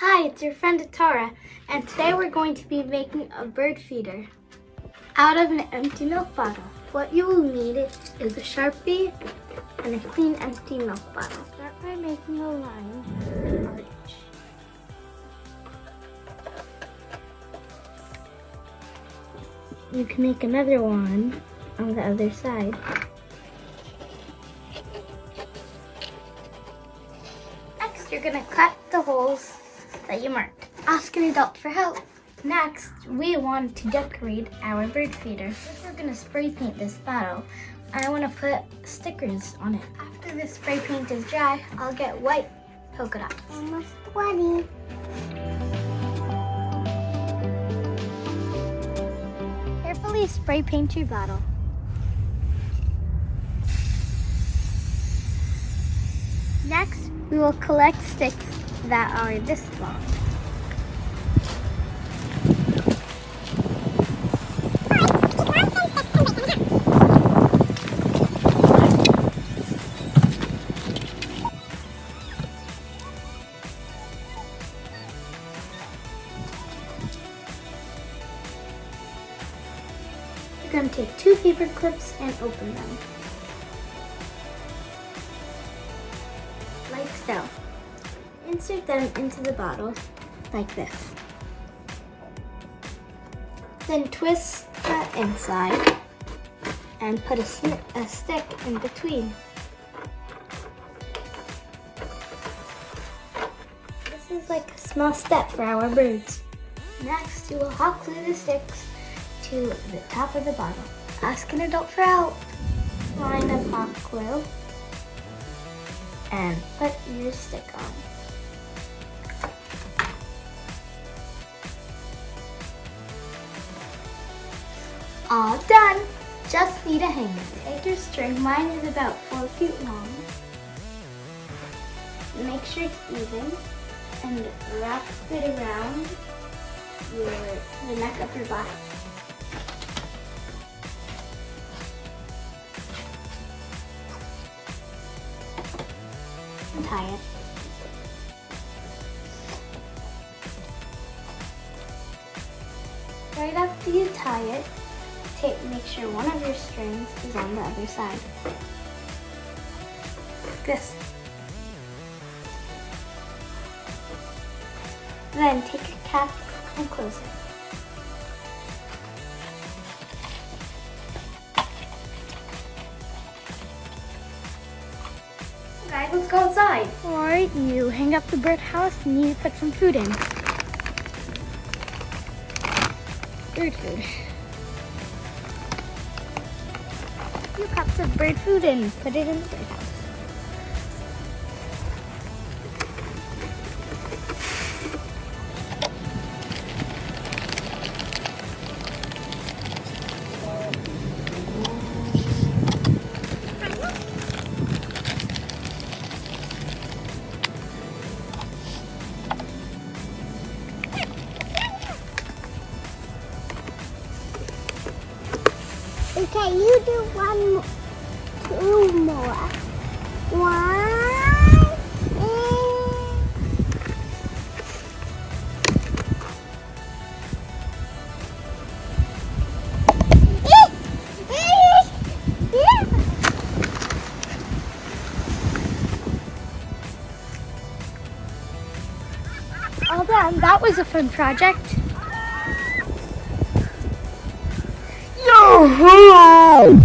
Hi, it's your friend Atara, and today we're going to be making a bird feeder out of an empty milk bottle. What you will need is a Sharpie and a clean empty milk bottle. Start by making a line and arch. You can make another one on the other side. Next, you're going to cut the holes that you marked. Ask an adult for help. Next, we want to decorate our bird feeder. First, we're going to spray paint this bottle. I want to put stickers on it. After the spray paint is dry, I'll get white polka dots. Almost 20. Carefully spray paint your bottle. Next, we will collect sticks that are this long. You're going to take 2 paper clips and open them. Like so. Insert them into the bottle like this. Then twist the inside and put a stick in between. This is like a small step for our birds. Next, you will hot glue the sticks to the top of the bottle. Ask an adult for help. Line of hot glue and put your stick on. All done! Just need a hanger. Take your string, mine is about 4 feet long. Make sure it's even and wrap it around the neck of your bottle. And tie it. Right after you tie it, make sure one of your strings is on the other side. Like this. Then take your cap and close it. Guys, let's go outside. Or you hang up the birdhouse and you put some food in. Bird food. 2 cups of bird food and put it in the birdhouse. Okay, you do 1 more. 2 more. 1. All done. That was a fun project. Yahoo!